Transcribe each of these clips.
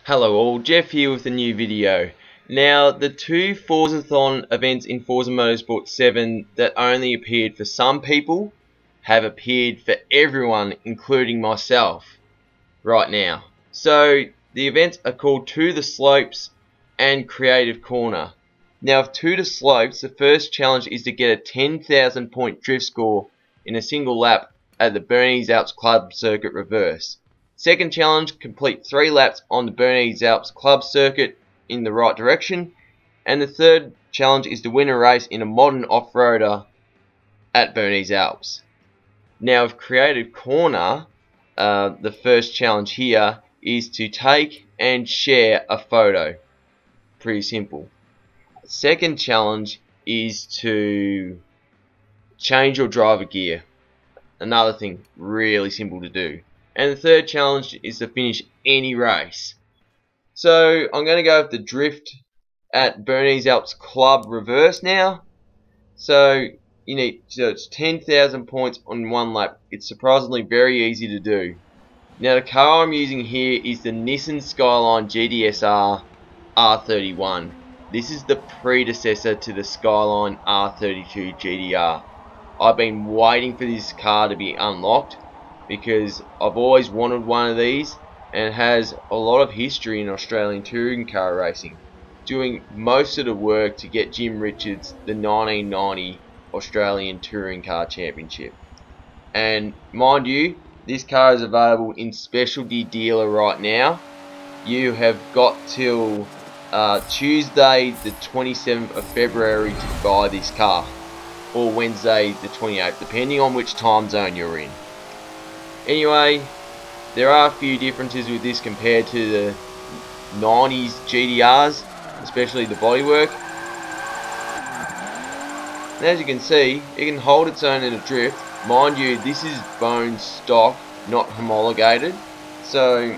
Hello all, Jeff here with a new video. Now, the two Forzathon events in Forza Motorsport 7 that only appeared for some people have appeared for everyone, including myself, right now. So, the events are called To the Slopes and Creative Corner. Now, with To the Slopes, the first challenge is to get a 10,000 point drift score in a single lap at the Bernese Alps Club Circuit Reverse. Second challenge, complete 3 laps on the Bernese Alps Club Circuit in the right direction. And the third challenge is to win a race in a modern off-roader at Bernese Alps. Now with Creative Corner, the first challenge here is to take and share a photo. Pretty simple. Second challenge is to change your driver gear. Another thing really simple to do. And the third challenge is to finish any race. So I'm going to go with the drift at Bernese Alps Club Reverse now. So it's 10,000 points on one lap. It's surprisingly very easy to do. Now the car I'm using here is the Nissan Skyline GTS-R R31. This is the predecessor to the Skyline R32 GTR. I've been waiting for this car to be unlocked, because I've always wanted one of these, and it has a lot of history in Australian touring car racing, doing most of the work to get Jim Richards the 1990 Australian Touring Car Championship. And mind you, this car is available in specialty dealer right now. You have got till Tuesday the 27th of February to buy this car, or Wednesday the 28th, depending on which time zone you're in. Anyway, there are a few differences with this compared to the 90s GTRs, especially the bodywork. And as you can see, it can hold its own in a drift. Mind you, this is bone stock, not homologated. So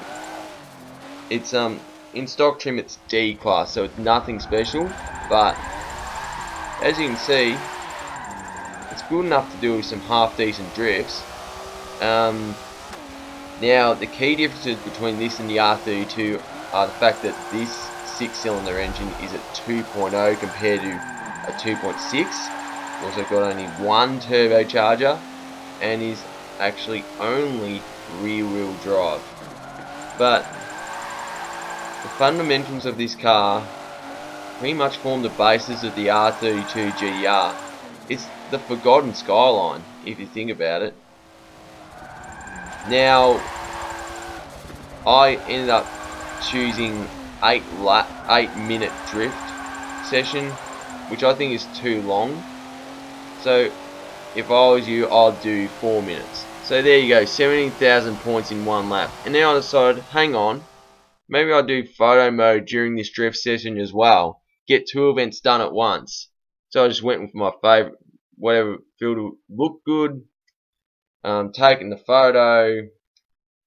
it's in stock trim it's D class, so it's nothing special. But as you can see, it's good enough to do some half decent drifts. Now the key differences between this and the R32 are the fact that this 6-cylinder engine is at 2.0 compared to a 2.6. Also got only one turbocharger and is actually only rear-wheel drive. But the fundamentals of this car pretty much form the basis of the R32 GTR. It's the forgotten Skyline, if you think about it. Now, I ended up choosing 8-minute drift session, which I think is too long. So, if I was you, I'd do 4 minutes. So there you go, 17,000 points in one lap. And then I decided, hang on, maybe I'll do photo mode during this drift session as well. Get 2 events done at once. So I just went with my favourite, whatever filter looked good. Taking the photo,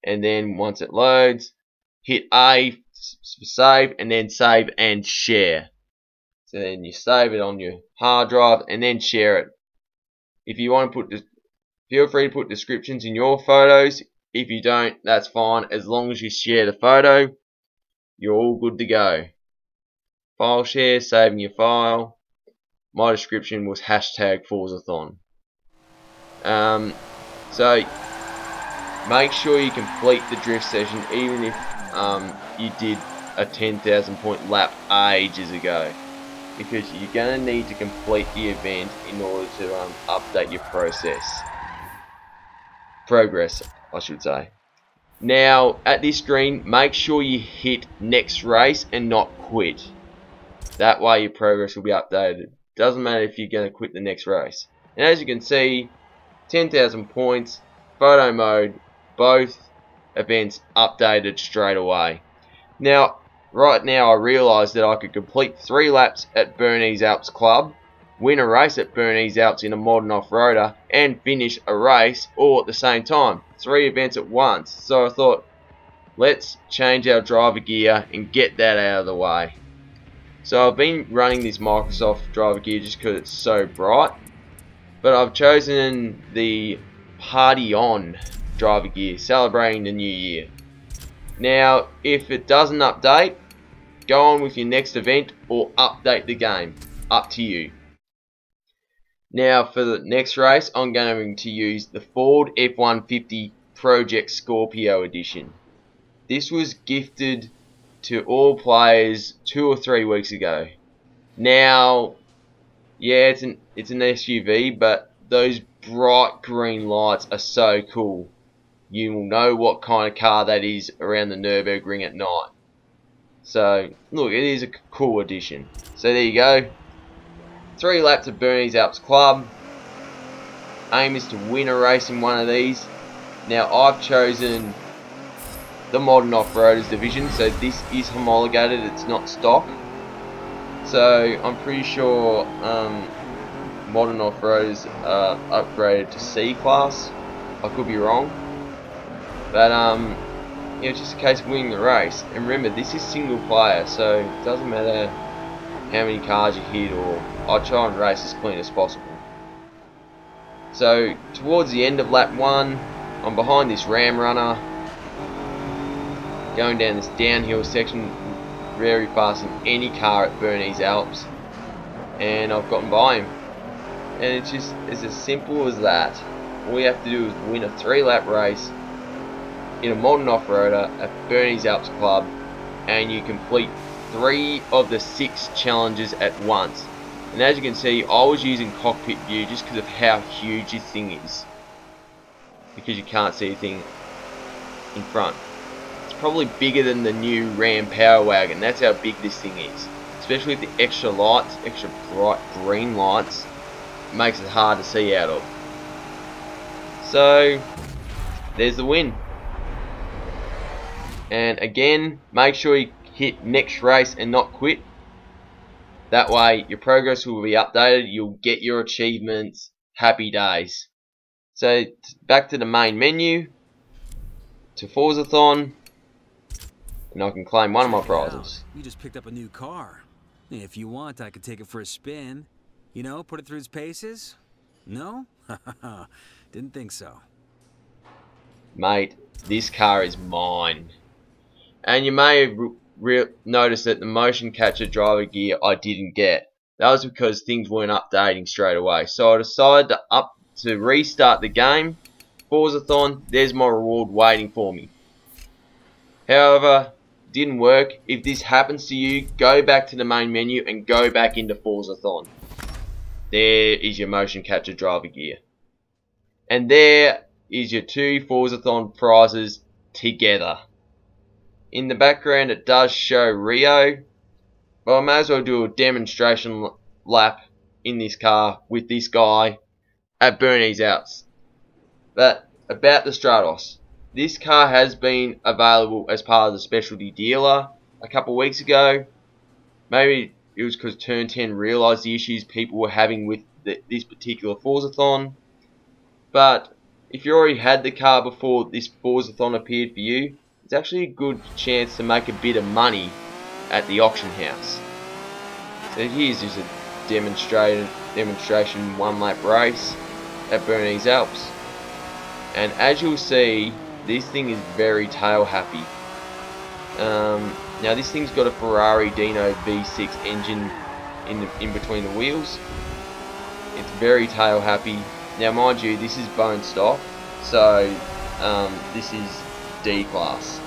and then once it loads, hit A for save, and then save and share. So then you save it on your hard drive and then share it. If you want to put, feel free to put descriptions in your photos. If you don't, that's fine. As long as you share the photo, you're all good to go. File share, saving your file. My description was #Forzathon. So make sure you complete the drift session, even if you did a 10,000 point lap ages ago, because you're going to need to complete the event in order to update your progress, I should say. Now at this screen, make sure you hit next race and not quit. That way your progress will be updated. Doesn't matter if you're going to quit the next race. And as you can see, 10,000 points, photo mode, both events updated straight away. Now, right now I realised that I could complete 3 laps at Bernese Alps Club, win a race at Bernese Alps in a modern off-roader, and finish a race all at the same time. 3 events at once. So I thought, let's change our driver gear and get that out of the way. So I've been running this Microsoft driver gear just because it's so bright. But I've chosen the Party On driver gear, celebrating the new year. Now, if it doesn't update, go on with your next event or update the game. Up to you. Now, for the next race, I'm going to use the Ford F-150 Project Scorpio edition. This was gifted to all players 2 or 3 weeks ago. Now, yeah, it's an SUV, but those bright green lights are so cool. You will know what kind of car that is around the Nürburgring at night. So, look, it is a cool addition. So there you go. 3 laps of Bernese Alps Club. Aim is to win a race in one of these. Now, I've chosen the Modern Off-Roaders division, so this is homologated, it's not stock. So, I'm pretty sure Modern Off-Roaders are upgraded to C class. I could be wrong. But, it's just a case of winning the race. And remember, this is single player, so it doesn't matter how many cars you hit, or I'll try and race as clean as possible. So, towards the end of lap 1, I'm behind this Ram runner, going down this downhill section very fast than any car at Bernese Alps, and I've gotten by him. And it's just as simple as that. All you have to do is win a 3-lap race in a modern off-roader at Bernese Alps Club, and you complete 3 of the 6 challenges at once. And as you can see, I was using cockpit view just because of how huge this thing is, because you can't see a thing in front. It's probably bigger than the new Ram Power Wagon. That's how big this thing is. Especially with the extra lights, extra bright green lights, it makes it hard to see out of. So, there's the win. And again, make sure you hit next race and not quit. That way your progress will be updated, you'll get your achievements. Happy days. So back to the main menu, to Forzathon, and I can claim one of my prizes. You just picked up a new car. If you want, I could take it for a spin. You know, put it through its paces? No? Didn't think so. Mate, this car is mine. And you may have noticed that the motion capture driver gear I didn't get. That was because things weren't updating straight away. So I decided to restart the game. Forzathon, there's my reward waiting for me. However, didn't work. If this happens to you, go back to the main menu and go back into Forzathon. There is your motion capture driver gear. And there is your 2 Forzathon prizes together. In the background it does show Rio, but I may as well do a demonstration lap in this car with this guy at Bernese Alps. But about the Stratos, this car has been available as part of the specialty dealer a couple of weeks ago. Maybe it was because Turn 10 realised the issues people were having with this particular Forzathon. But if you already had the car before this Forzathon appeared for you, it's actually a good chance to make a bit of money at the auction house. So here's just a demonstration 1-lap race at Bernese Alps. And as you'll see, this thing is very tail happy. Now this thing's got a Ferrari Dino V6 engine in between the wheels. It's very tail happy. Now mind you, this is bone stock, so this is D class.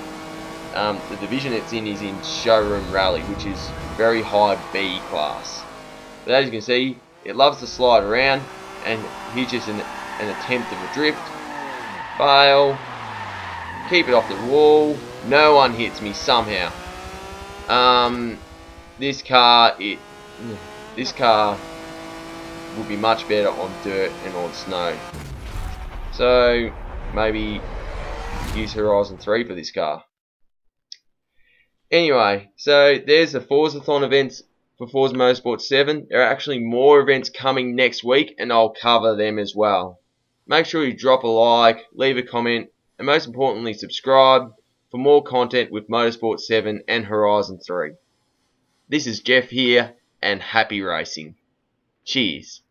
The division it's in is in Showroom Rally, which is very high B class. But as you can see, it loves to slide around, and here's just an attempt of a drift. Fail. Keep it off the wall. No one hits me somehow. This car would be much better on dirt and on snow. So maybe use Horizon 3 for this car. Anyway, so there's the Forzathon events for Forza Motorsport 7. There are actually more events coming next week, and I'll cover them as well. Make sure you drop a like, leave a comment, and most importantly subscribe for more content with Motorsport 7 and Horizon 3. This is Jeff here, and happy racing. Cheers.